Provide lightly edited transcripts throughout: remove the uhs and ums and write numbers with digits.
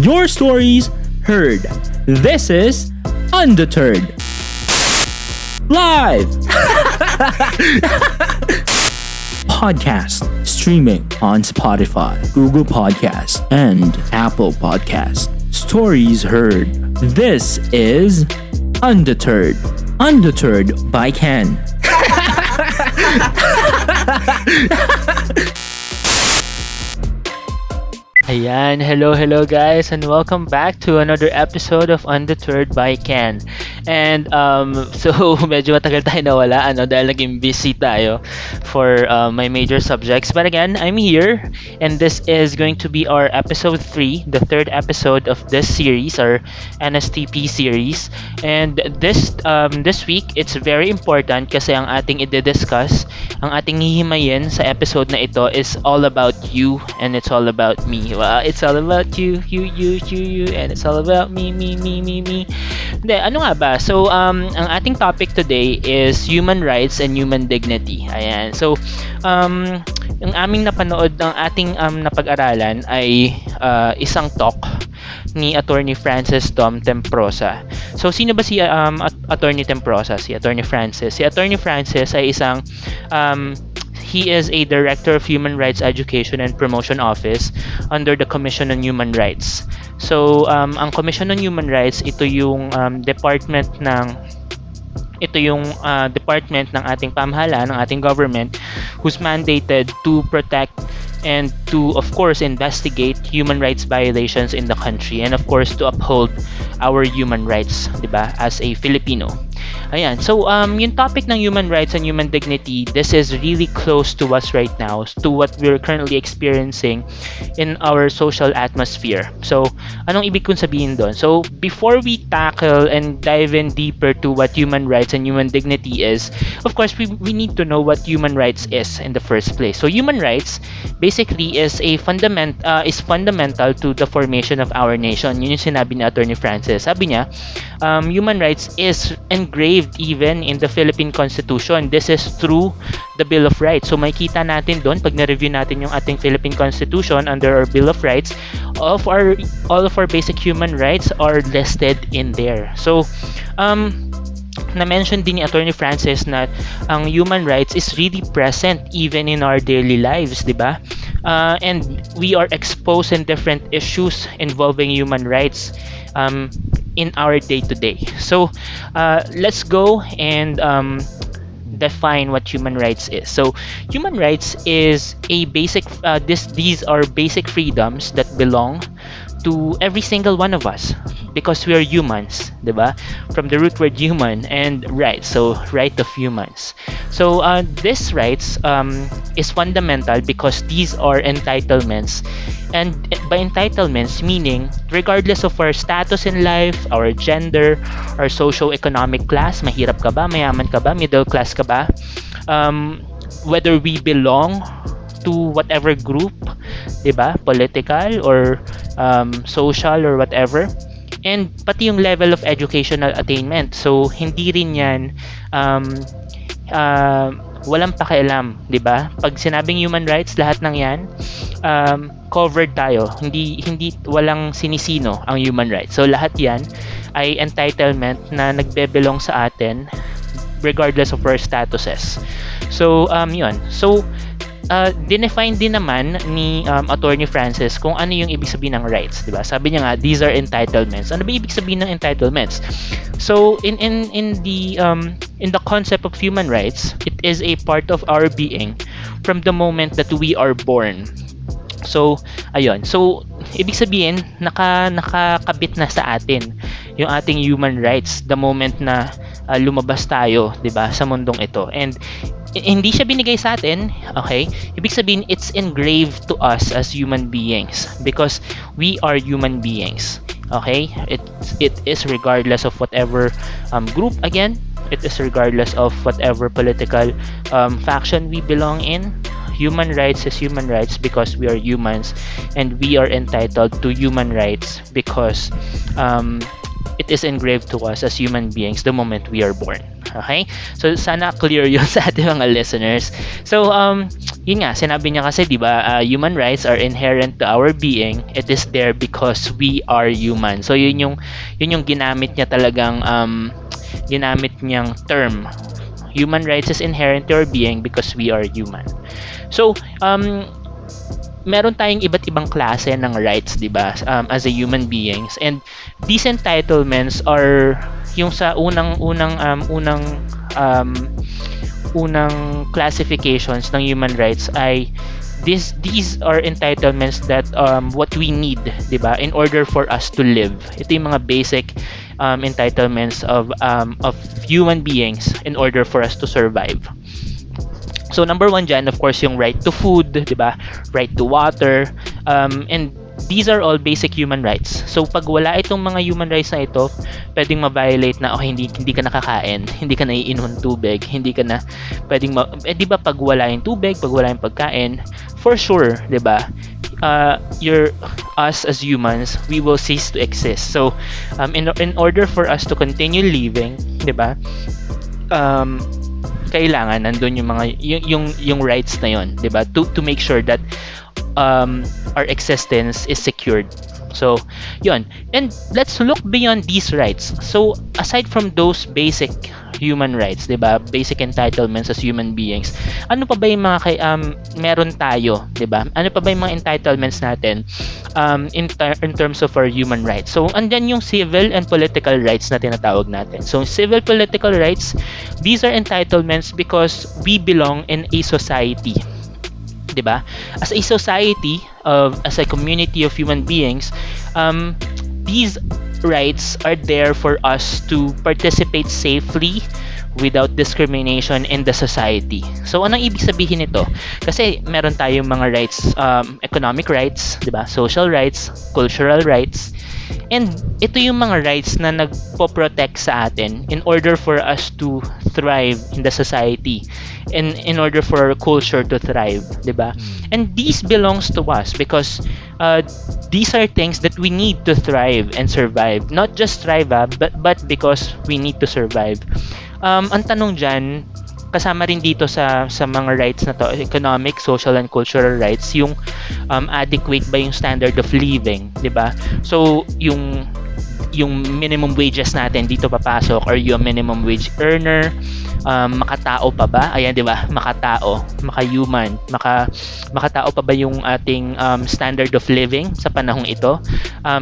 Your stories heard. This is Undeterred. Live! Podcast streaming on Spotify, Google Podcast, and Apple Podcast. Stories heard. This is Undeterred. Undeterred by Ken. Ayan, hello guys, and welcome back to another episode of Undeterred by Ken. And so medyo matagal tayo nawala dahil naging busy tayo for my major subjects. But again, I'm here, and this is going to be our episode 3, the third episode of this series, our NSTP series. And this week, it's very important kasi ang ating i-discuss, ang ating hihimayin sa episode na ito is all about you and it's all about me. Well, it's all about you, and it's all about me. Hindi, ano nga ba? So, ang ating topic today is human rights and human dignity. Ayan. So, yung aming napanood, ang ating napag-aralan ay isang talk ni Attorney Francis Dom Temprosa. So, sino ba si Attorney Temprosa? Si Attorney Francis. Si Attorney Francis ay isang he is a Director of Human Rights Education and Promotion Office under the Commission on Human Rights. So, ang Commission on Human Rights, ito yung department ng ating pamahalaan, ng ating government, who's mandated to protect and to, of course, investigate human rights violations in the country, and of course to uphold our human rights, 'di ba, as a Filipino. Ayan. So, yung topic ng human rights and human dignity, this is really close to us right now, to what we're currently experiencing in our social atmosphere. So, anong ibig kong sabihin doon? So, before we tackle and dive in deeper to what human rights and human dignity is, of course, we need to know what human rights is in the first place. So, human rights basically is fundamental to the formation of our nation. Yun yung sinabi ni Attorney Francis. Sabi niya, human rights is engraved even in the Philippine Constitution. This is through the Bill of Rights. So makita natin doon pag na-review natin yung ating Philippine Constitution under our Bill of Rights, all of our basic human rights are listed in there. So na-mention din ni Attorney Francis na ang human rights is really present even in our daily lives, di ba? And we are exposed in different issues involving human rights in our day-to-day. So, let's go and define what human rights is. So, human rights is a basic, these are basic freedoms that belong to every single one of us because we are humans, diba? From the root word human and right, so right of humans. So this rights is fundamental because these are entitlements, and by entitlements meaning regardless of our status in life, our gender, our socio-economic class, mahirap ka ba, mayaman ka ba, middle class ka ba, whether we belong to whatever group, diba? Political or social or whatever, and pati yung level of educational attainment. So hindi rin yan walang pakialam, diba? Pag sinabing human rights, lahat ng yan covered tayo. Hindi walang sinisino ang human rights. So lahat yan ay entitlement na nagbebelong sa atin regardless of our statuses. So yun. So dinefine din naman ni Attorney Francis kung ano yung ibig sabihin ng rights, di ba? Sabi niya nga, these are entitlements. Ano ba ibig sabihin ng entitlements? So in the concept of human rights, it is a part of our being from the moment that we are born. So ayun. So ibig sabihin nakakabit na sa atin yung ating human rights the moment na lumabas tayo, 'di ba, sa mundong ito. And hindi siya binigay sa atin, okay? Ibig sabihin, it's engraved to us as human beings because we are human beings, okay? It is regardless of whatever group, again, it is regardless of whatever political faction we belong in. Human rights is human rights because we are humans, and we are entitled to human rights because it is engraved to us as human beings the moment we are born. Okay? So, sana clear yun sa ating mga listeners. So, yun nga, sinabi niya kasi, di ba, human rights are inherent to our being. It is there because we are human. So yun yung ginamit niya talagang ginamit niyang term. Human rights is inherent to our being because we are human. So meron tayong iba't ibang klase ng rights, di ba, as a human beings, and these entitlements are yung sa um, unang classifications ng human rights ay these are entitlements that what we need, 'di ba, in order for us to live. Ito yung mga basic entitlements of human beings in order for us to survive. So number one dyan, of course, yung right to food, 'di ba? Right to water, and these are all basic human rights. So pag wala itong mga human rights na ito, pwedeng ma-violate na hindi ka nakakain, hindi ka naiinom ng tubig, hindi ka na pwedeng 'di ba pag wala yung tubig, pag wala yung pagkain, for sure, 'di ba? Us as humans, we will cease to exist. So in order for us to continue living, 'di ba? Kailangan nandun yung mga yung rights na yon, 'di ba? To make sure that our existence is secured. So, yun. And let's look beyond these rights. So, aside from those basic human rights, 'di ba? Basic entitlements as human beings. Ano pa ba yung mga meron tayo, 'di ba? Ano pa ba yung mga entitlements natin in terms of our human rights? So, andyan yung civil and political rights na tinatawag natin. So, civil political rights, these are entitlements because we belong in a society. 'Di ba? As a society as a community of human beings, these rights are there for us to participate safely without discrimination in the society. So anong ibig sabihin nito? Kasi meron tayong mga rights, economic rights, 'di ba? Social rights, cultural rights. And ito yung mga rights na nagpo-protect sa atin in order for us to thrive in the society, and in order for our culture to thrive, 'di ba? And these belongs to us because these are things that we need to thrive and survive. Not just thrive, but because we need to survive. Ang tanong diyan, kasama rin dito sa mga rights na to, economic, social, and cultural rights, yung adequate ba yung standard of living, 'di ba? So yung minimum wages natin dito papasok, or yung minimum wage earner, makatao pa ba? Ayan, 'di ba? Makatao, maka-human, makatao pa ba yung ating standard of living sa panahong ito?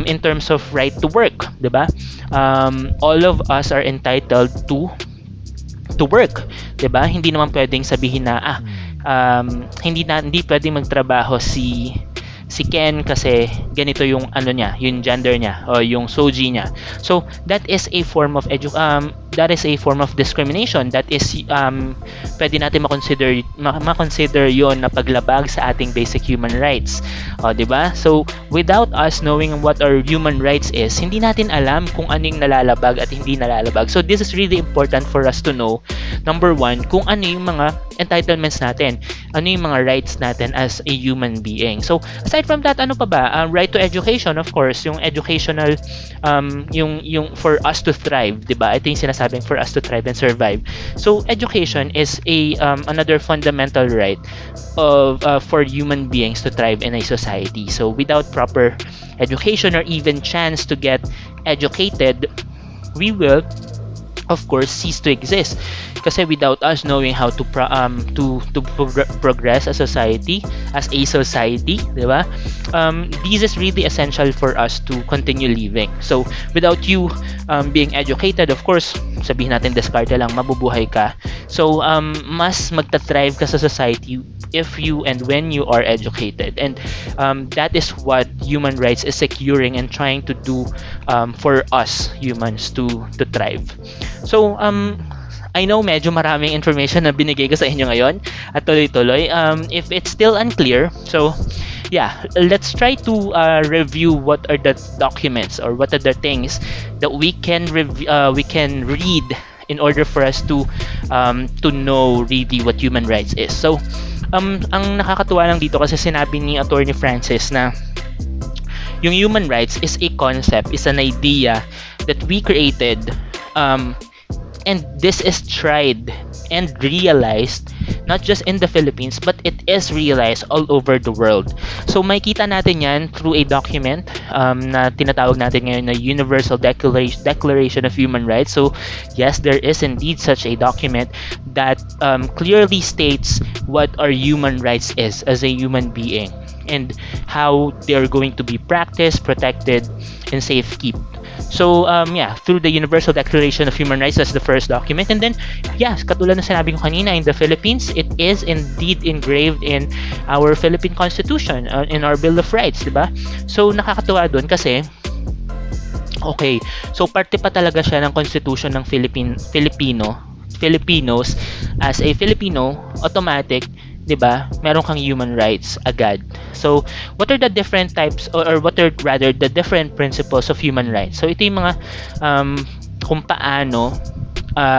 In terms of right to work, 'di ba? All of us are entitled to work, 'di ba? Hindi naman pwedeng sabihin na hindi pwedeng magtrabaho si Ken kasi ganito yung yung gender niya o yung soji niya. So that is a form of discrimination. That is pwede natin ma-consider yon na paglabag sa ating basic human rights. O, 'di ba? So without us knowing what our human rights is, hindi natin alam kung anong nalalabag at hindi nalalabag. So this is really important for us to know. Number one, kung ano yung mga entitlements natin, ano yung mga rights natin as a human being. So aside from that, ano pa ba? Right to education, of course, yung educational, yung for us to thrive, 'di ba? Ito yung sinasabing for us to thrive and survive. So education is another fundamental right for human beings to thrive in a society. So without proper education or even chance to get educated, we will of course cease to exist, kasi without us knowing how to progress as a society, 'di ba? This is really essential for us to continue living. So without you being educated, of course, sabihin natin diskarte lang, mabubuhay ka. So mas magta-thrive ka sa society if you and when you are educated, and that is what human rights is securing and trying to do for us humans to thrive. So I know medyo maraming information na binigay ko sa inyo ngayon at tuloy-tuloy. If it's still unclear, so yeah, let's try to review what are the documents or what are the things that we can read in order for us to know really what human rights is. So ang nakakatuwa lang dito kasi sinabi ni Attorney Francis na yung human rights is a concept, is an idea that we created, and this is tried and realized not just in the Philippines, but it is realized all over the world. So makita natin yan through a document na tinatawag natin ngayon na Universal Declaration of Human Rights. So yes, there is indeed such a document that clearly states what our human rights is as a human being and how they're going to be practiced, protected, and safekept. So, through the Universal Declaration of Human Rights, that's the first document. And then, katulad na sinabi ko kanina, in the Philippines, it is indeed engraved in our Philippine Constitution, in our Bill of Rights, di ba? So, nakakatuwa doon kasi, okay, so parte pa talaga siya ng Constitution ng Filipinos. As a Filipino, automatic, 'di ba? Meron kang human rights agad. So, what are the different types or what are rather the different principles of human rights? So, ito yung mga kung paano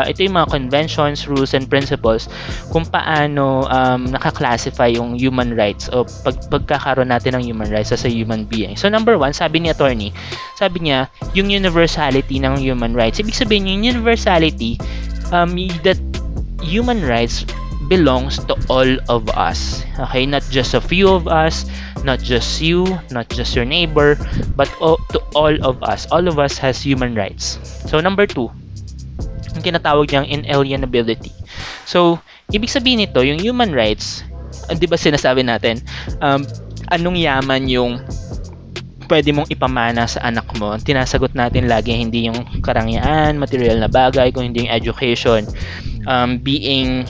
ito yung mga conventions, rules, and principles kung paano naka-classify yung human rights o pagkakaroon natin ng human rights as a human being. So, number one, sabi ni attorney, sabi niya, yung universality ng human rights. Ibig sabihin, yung universality, that human rights belongs to all of us. Okay, not just a few of us, not just you, not just your neighbor, but to all of us. All of us has human rights. So number two, yung tinatawag niyang inalienability. So ibig sabihin nito, yung human rights, 'di ba sinasabi natin, anong yaman yung pwede mong ipamana sa anak mo? Tinasagot natin lagi, hindi yung karangyaan, material na bagay, kung hindi yung education, being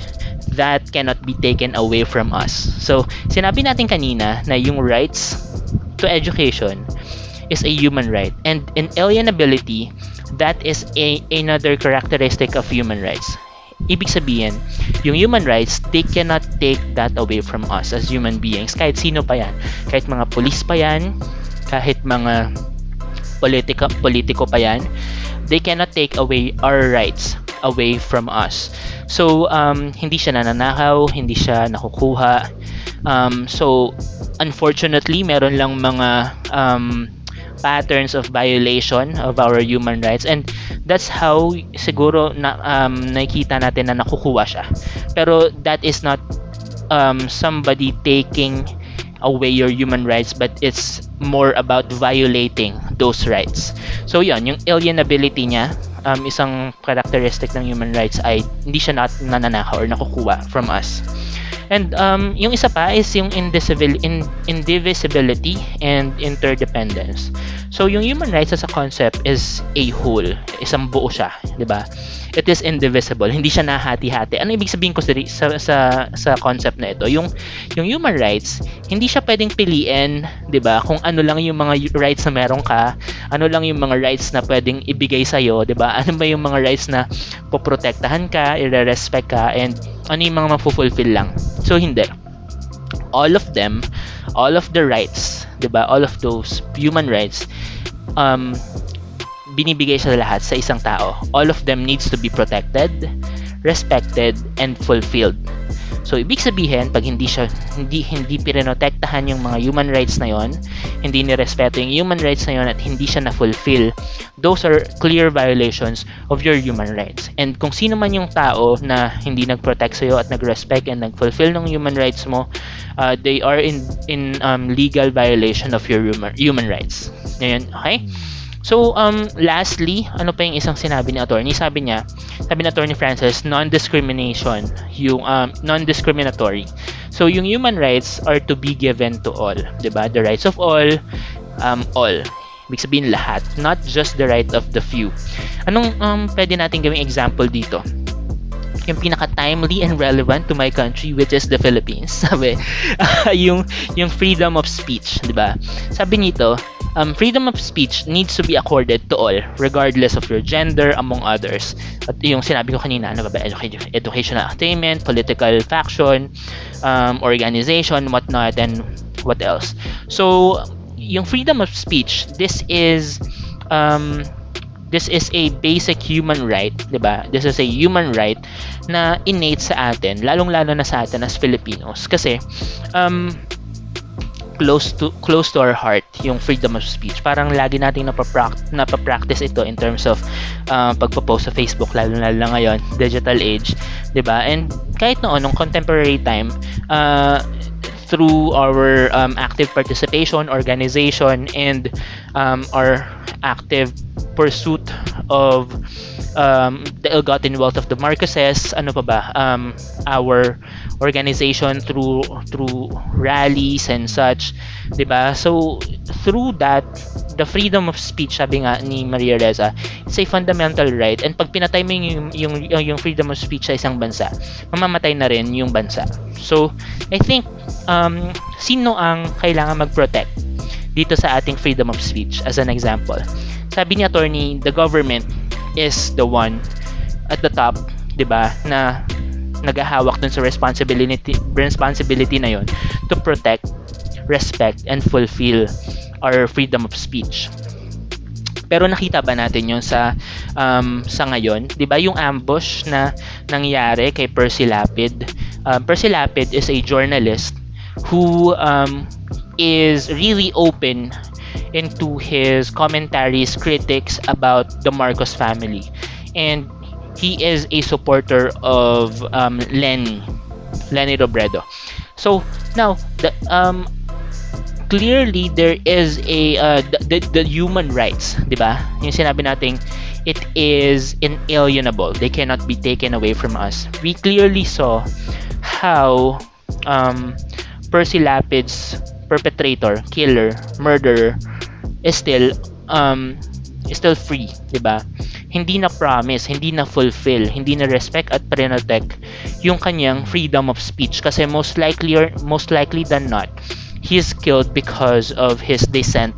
that cannot be taken away from us. So, sinabi natin kanina na yung rights to education is a human right, and inalienability, that is another characteristic of human rights. Ibig sabihin, yung human rights, they cannot take that away from us as human beings. Kahit sino pa yan. Kahit mga pulis pa yan, kahit mga politiko pa yan, they cannot take away our rights away from us. So, hindi siya nananakaw, hindi siya nakukuha. So, unfortunately, meron lang mga patterns of violation of our human rights, and that's how siguro nakikita natin na nakukuha siya. Pero that is not somebody taking away your human rights, but it's more about violating those rights. So yun, yung alienability niya, isang characteristic ng human rights ay hindi siya nananakaw or nakukuha from us. And yung isa pa is yung indivisibility and interdependence. So yung human rights as a concept is a whole, isang buo siya, 'di ba? It is indivisible, hindi siya nahati-hati. Ano ibig sabihin ko sa concept na ito? Yung human rights, hindi siya pwedeng piliin, 'di ba? Kung ano lang yung mga rights na meron ka, ano lang yung mga rights na pwedeng ibigay sa iyo, 'di ba? Ano ba yung mga rights na poprotektahan ka, i-respect ka, and ano yung mga mafulfill lang. So hindi. All of them, all of the rights, 'di ba? All of those human rights binibigay siya lahat sa isang tao. All of them needs to be protected, respected, and fulfilled. So ibig sabihin, pag hindi pinotektahan yung mga human rights na yon, hindi nirespeto yung human rights na yon, at hindi siya na-fulfill, those are clear violations of your human rights. And kung sino man yung tao na hindi nag-protect sa'yo at nag-respect and nag-fulfill ng human rights mo, they are in legal violation of your human rights. Ngayon, okay? So, lastly, ano pa yung isang sinabi ni attorney? Sabi ni attorney Francis, non-discrimination, yung non-discriminatory. So, yung human rights are to be given to all, 'di ba? The rights of all. Ibig sabihin lahat, not just the right of the few. Anong pwede natin gawing example dito? Yung pinaka-timely and relevant to my country, which is the Philippines. Sabi, yung freedom of speech, 'di ba? Sabi nito, freedom of speech needs to be accorded to all, regardless of your gender, among others. At yung sinabi ko kanina, ano ba? Educational attainment, political faction, organization, whatnot, and what else. So, yung freedom of speech, this is a basic human right, 'di ba? This is a human right na innate sa atin, lalong-lalo na sa atin as Filipinos. Kasi close to our heart yung freedom of speech. Parang lagi nating napapractice ito in terms of pagpo-post sa Facebook, lalo na ngayon, digital age, 'di ba? And kahit noon nung contemporary time, through our active participation, organization, and our active pursuit of the ill-gotten wealth of the Marcoses, ano pa ba, our organization through rallies and such, 'di ba? So through that, the freedom of speech, sabi nga ni Maria Reza, it's a fundamental right, and pag pinatay mo yung freedom of speech sa isang bansa, mamamatay na rin yung bansa. So I think sino ang kailangan mag-protect dito sa ating freedom of speech? As an example, sabi ni attorney, the government is the one at the top, 'di ba, na naghahawak dun sa responsibility na yon to protect, respect, and fulfill our freedom of speech. Pero nakita ba natin yun sa ngayon? 'Di ba yung ambush na nangyari kay Percy Lapid? Percy Lapid is a journalist who is really open into his commentaries, critics about the Marcos family, and he is a supporter of Lenny Robredo. So now clearly there is the human rights, 'di ba? Yung sinabi nating it is inalienable. They cannot be taken away from us. We clearly saw how Percy Lapid's perpetrator, killer, murderer is still free, 'di ba? Hindi na promise, hindi na fulfill, hindi na respect at protect yung kanyang freedom of speech, kasi most likely than not, he is killed because of his descent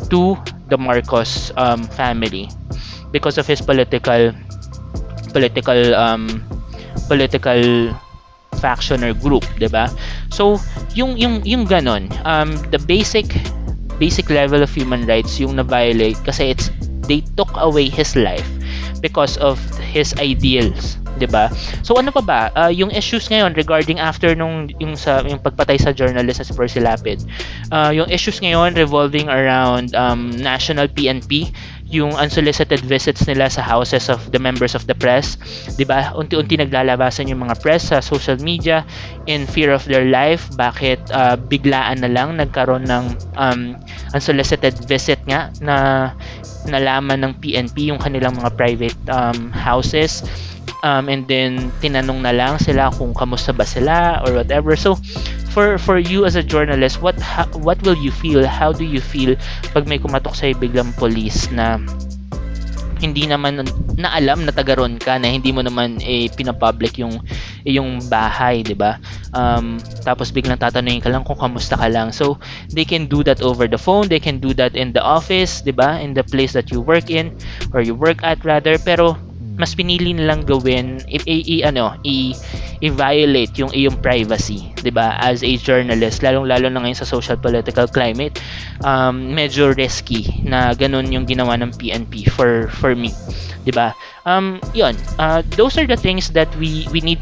to the Marcos family, because of his political faction or group, 'di ba? So yung ganon, the basic level of human rights yung na-violate, kasi they took away his life because of his ideals, 'di ba? So ano pa ba yung issues ngayon regarding after yung pagpatay sa journalist na si Percy Lapid? Yung issues ngayon revolving around national PNP, yung unsolicited visits nila sa houses of the members of the press, 'di ba? Unti-unti naglalabasan yung mga press sa social media in fear of their life. Bakit biglaan na lang nagkaroon ng unsolicited visit nga na nalaman ng PNP yung kanilang mga private houses, and then tinanong na lang sila kung kamusta ba sila or whatever. So for you as a journalist, what will you feel? How do you feel pag may kumatok sa'yo biglang police na hindi naman na alam na taga-ron ka, na hindi mo naman pinapublic yung bahay, 'di ba? Tapos biglang tatanungin ka lang kung kamusta ka lang. So they can do that over the phone, they can do that in the office, 'di ba? In the place that you work in, or you work at rather, pero mas pinili nilang gawin i-violate yung iyong privacy, 'di ba? As a journalist, lalong-lalo na ngayon sa social political climate, medyo risky na ganun yung ginawa ng PNP for me, 'di ba? Those are the things that we need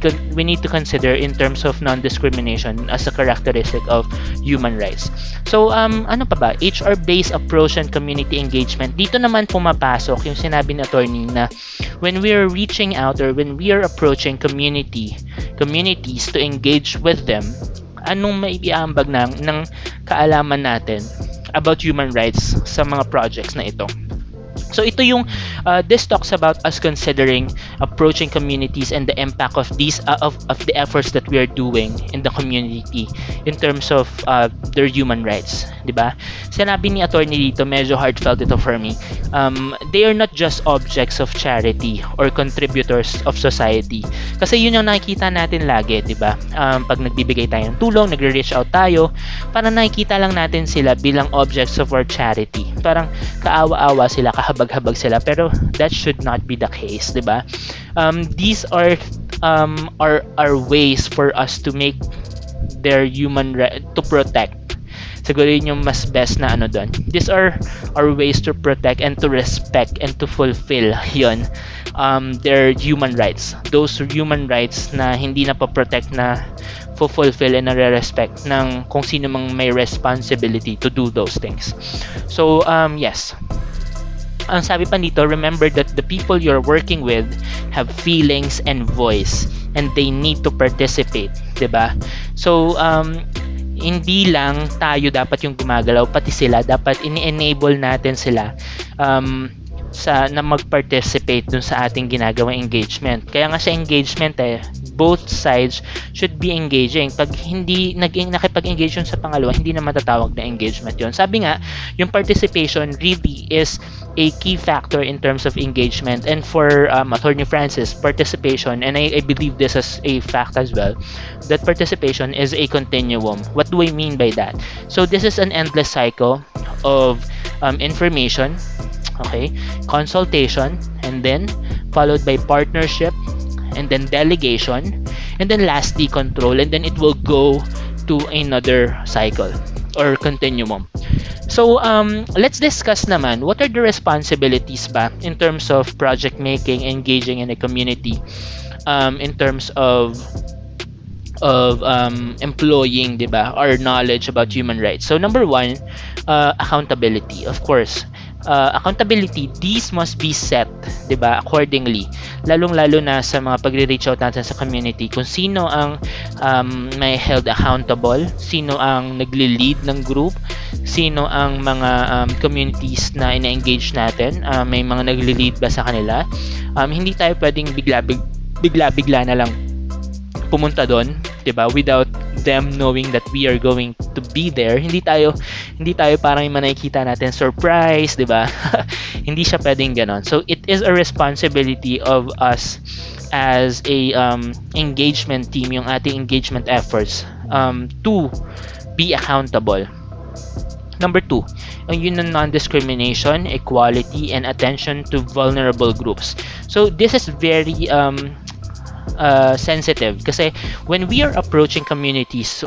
to consider in terms of non-discrimination as a characteristic of human rights. So ano pa ba? HR-based approach and community engagement. Dito naman pumapasok yung sinabi ni attorney na when we are reaching out or when we are approaching communities to engage with them, anong maiiambag ng kaalaman natin about human rights sa mga projects na ito. So ito yung this talks about us considering approaching communities and the impact of these of the efforts that we are doing in the community in terms of their human rights, 'di ba? Sinabi ni attorney dito, medyo heartfelt ito for me. They are not just objects of charity or contributors of society. Kasi yun yung nakikita natin lagi, 'di ba? Pag nagbibigay tayo ng tulong, nagre-reach out tayo, parang nakikita lang natin sila bilang objects of our charity. Parang kaawa-awa sila, kahabag-habag sila, pero that should not be the case, 'di ba? These are ways for us to make their human right to protect. Siguro yun yung mas best na doon. These are our ways to protect and to respect and to fulfill yun, their human rights. Those human rights na hindi na pa-protect na nagfo-fulfill and nare-respect ng kung sino mang may responsibility to do those things. So, yes. Ang sabi pa dito, remember that the people you're working with have feelings and voice and they need to participate, 'di ba? So, hindi lang tayo dapat yung gumagalaw, pati sila dapat ini-enable natin sila na mag-participate dun sa ating ginagawang engagement. Kaya nga sa engagement both sides should be engaging. Pag hindi nakipag-engage yun sa pangalawa, hindi na matatawag na engagement yun. Sabi nga, yung participation really is a key factor in terms of engagement. And for Attorney Francis, participation, and I believe this as a fact as well, that participation is a continuum. What do I mean by that? So this is an endless cycle of information, okay, consultation, and then followed by partnership, and then delegation, and then lastly control, and then it will go to another cycle or continuum. So let's discuss naman what are the responsibilities ba in terms of project making, engaging in a community, in terms of employing, diba, our knowledge about human rights. So number one, accountability, of course. Accountability, these must be set, 'di ba, accordingly. Lalong-lalo na sa mga pagre-reach out natin sa community, kung sino ang may held accountable, sino ang nagli-lead ng group, sino ang mga communities na ina-engage natin, may mga nagli-lead ba sa kanila. Hindi tayo pwedeng bigla-bigla na lang pumunta doon, 'di ba, without them knowing that we are going to be there. Hindi tayo parang yung nakikita natin surprise, 'di ba? Hindi siya pwedeng ganon. So it is a responsibility of us as a engagement team, yung ating engagement efforts, to be accountable. Number two, yun ang non-discrimination, equality, and attention to vulnerable groups. So this is very sensitive kasi when we are approaching communities,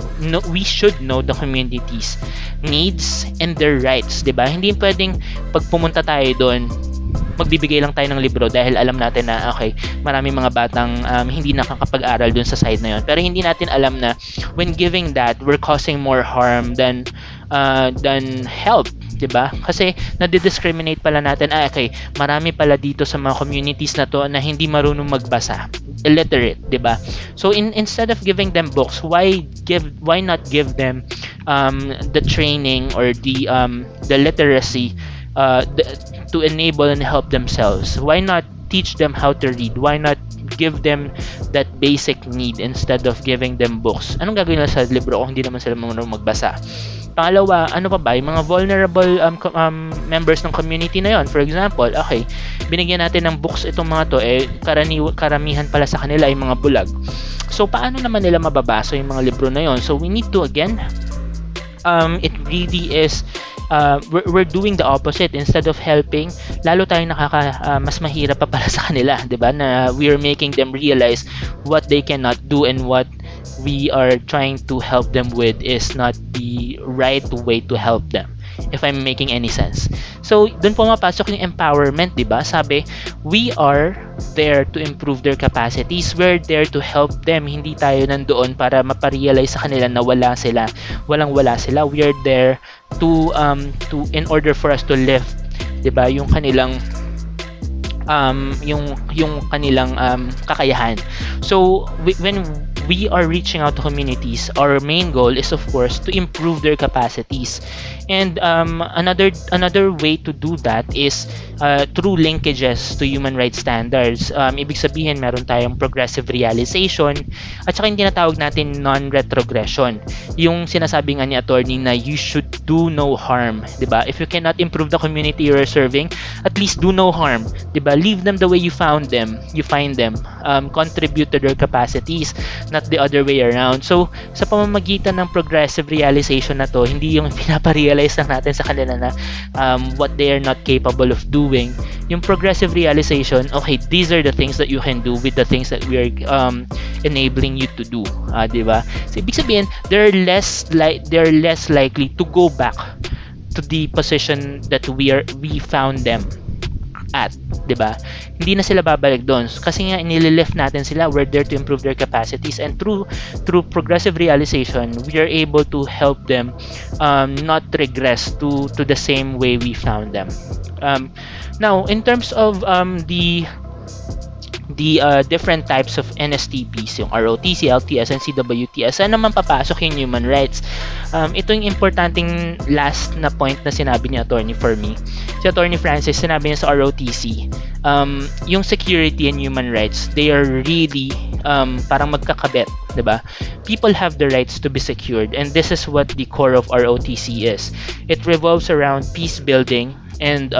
we should know the communities needs and their rights, 'di ba? Hindi pwedeng pag pumunta tayo doon, magbibigay lang tayo ng libro dahil alam natin na okay, maraming mga batang hindi nakakapag-aral doon sa side na 'yon. Pero hindi natin alam na when giving that, we're causing more harm than help, 'di ba? Kasi nadi-discriminate pala natin, okay, marami pala dito sa mga communities na to na hindi marunong magbasa, illiterate, 'di ba? So instead of giving them books, why not give them the training or the literacy to enable and help themselves? Why not teach them how to read? Why not give them that basic need instead of giving them books? Anong gagawin nila sa libro kung hindi naman sila marunong magbasa? Pangalawa, ano pa ba? Yung mga vulnerable members ng community na yon. For example, okay, binigyan natin ng books itong mga to, karamihan pala sa kanila ay mga bulag. So, paano naman nila mababasa yung mga libro na yon? So, we need to, again, it really is, we're doing the opposite. Instead of helping, lalo tayong mas mahirap pa pala sa kanila, 'di ba? Na we are making them realize what they cannot do and what we are trying to help them with is not the right way to help them, if I'm making any sense. So, doon po mapasok yung empowerment, 'di ba? Sabi, we are there to improve their capacities. We're there to help them. Hindi tayo nandoon para maparealize sa kanila na wala sila. Walang-wala sila. We are there to in order for us to lift, 'di ba? Yung kanilang yung kanilang kakayahan. So, when we are reaching out to communities, our main goal is of course to improve their capacities. And another way to do that is through linkages to human rights standards. Ibig sabihin, meron tayong progressive realization at saka yung tinatawag natin non-retrogression. Yung sinasabi nga ni attorney na you should do no harm, 'di ba? If you cannot improve the community you're serving, at least do no harm, 'di ba? Leave them the way you found them. You find them. Contribute to their capacities, not the other way around. So, sa pamamagitan ng progressive realization na to, hindi yung pinaparealize lang natin sa kanila na what they are not capable of doing. Yung progressive realization, okay, these are the things that you can do with the things that we are enabling you to do, di ba? So, ibig sabihin, they're less likely to go back to the position that we found them. at, 'di ba? Hindi na sila babalik doon kasi nga inililift natin sila. We're there to improve their capacities, and through progressive realization, we are able to help them not regress to the same way we found them. Now, in terms of the different types of NSTPs, yung ROTC, LTS, and CWTS, saan naman papasok yung human rights? Ito yung importanteng last na point na sinabi ni Attorney for me. Si Attorney Francis, sinabi niya sa ROTC, yung security and human rights, they are really parang magkakabit, diba? People have the rights to be secured, and this is what the core of ROTC is. It revolves around peace building, and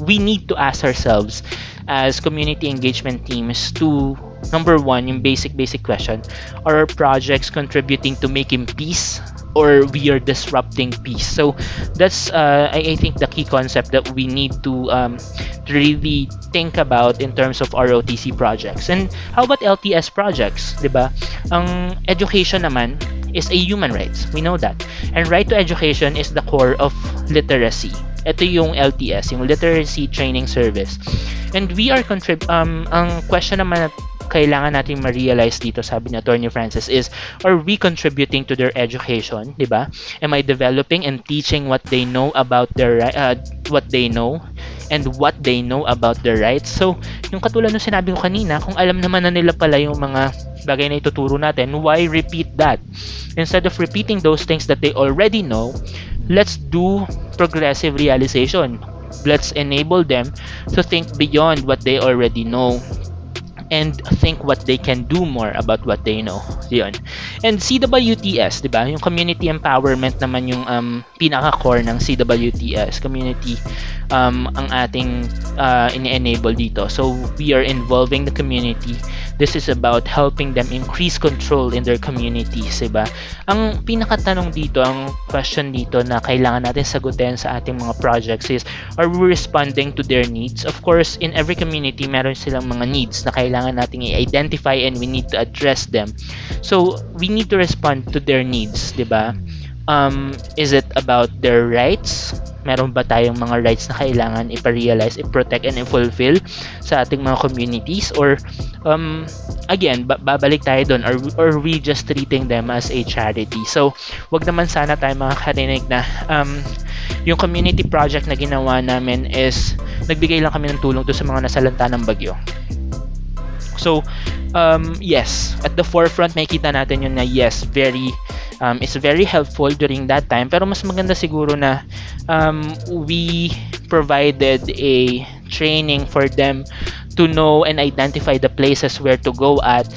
we need to ask ourselves as community engagement teams to, number one, yung basic question, are our projects contributing to making peace, or we are disrupting peace? So that's I think the key concept that we need to really think about in terms of ROTC projects. And how about LTS projects, diba? Ang education naman is a human rights, we know that, and right to education is the core of literacy. Ito yung LTS, yung Literacy Training Service. And we are ang question naman na kailangan natin ma-realize dito, sabi ni Attorney Francis, is, are we contributing to their education, di ba? Am I developing and teaching what they know about their what they know and what they know about their rights? So, yung katulad ng sinabi ko kanina, kung alam naman na nila pala yung mga bagay na ituturo natin, why repeat that? Instead of repeating those things that they already know, let's do progressive realization. Let's enable them to think beyond what they already know and think what they can do more about what they know. Yun. And CWTS, di ba? Yung community empowerment naman yung pinaka-core ng CWTS. Community ang ating ini-enable dito. So, we are involving the community. This is about helping them increase control in their communities, diba? Ang pinakatanong dito, ang question dito na kailangan natin sagutin sa ating mga projects is, are we responding to their needs? Of course, in every community, meron silang mga needs na kailangan natin i-identify, and we need to address them. So, we need to respond to their needs, diba? Is it about their rights? Meron ba tayong mga rights na kailangan ipa-realize, i-protect, and i-fulfill sa ating mga communities? Or, again, babalik tayo doon, or we just treating them as a charity? So, wag naman sana tayo makakarinig na yung community project na ginawa namin is nagbigay lang kami ng tulong to sa mga nasalanta ng bagyo. So, yes, at the forefront, makikita natin yun na yes, it's very helpful during that time. Pero mas maganda siguro na we provided a training for them to know and identify the places where to go at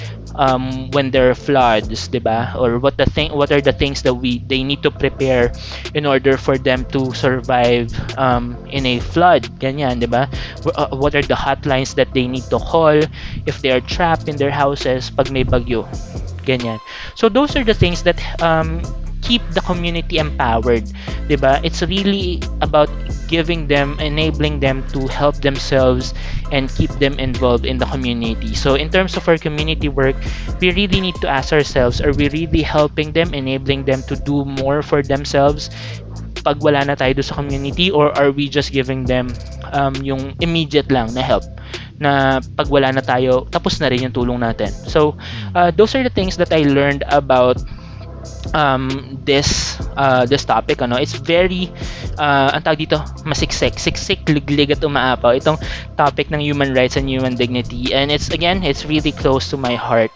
when there are floods, diba? Or what are the things that they need to prepare in order for them to survive in a flood, ganyan, diba? What are the hotlines that they need to call if they are trapped in their houses pag may bagyo, ganyan. So those are the things that keep the community empowered, diba? It's really about giving them, enabling them to help themselves and keep them involved in the community. So in terms of our community work, we really need to ask ourselves, are we really helping them, enabling them to do more for themselves pag wala na tayo doon sa community, or are we just giving them yung immediate lang na help, na pag wala na tayo, tapos na rin yung tulong natin? So those are the things that I learned about this topic. It's very ang tawag dito, siksik, liglig at umaapaw itong topic ng human rights and human dignity, and it's really close to my heart.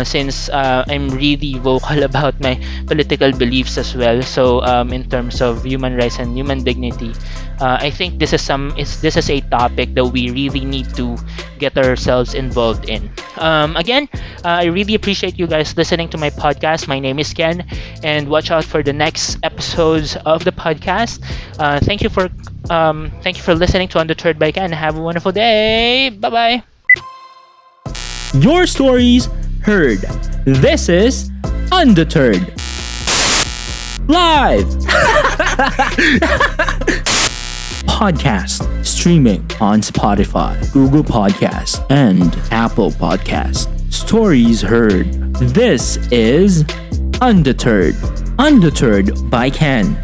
Since I'm really vocal about my political beliefs as well. So in terms of human rights and human dignity, I think this is a topic that we really need to get ourselves involved in. Again, I really appreciate you guys listening to my podcast. My name is Ken, and watch out for the next episodes of the podcast. Thank you for listening to Undeterred by Ken. Have a wonderful day. Bye bye. Your stories heard. This is Undeterred. Live! Podcast streaming on Spotify, Google Podcast, and Apple Podcast. Stories heard. This is Undeterred. Undeterred by Ken.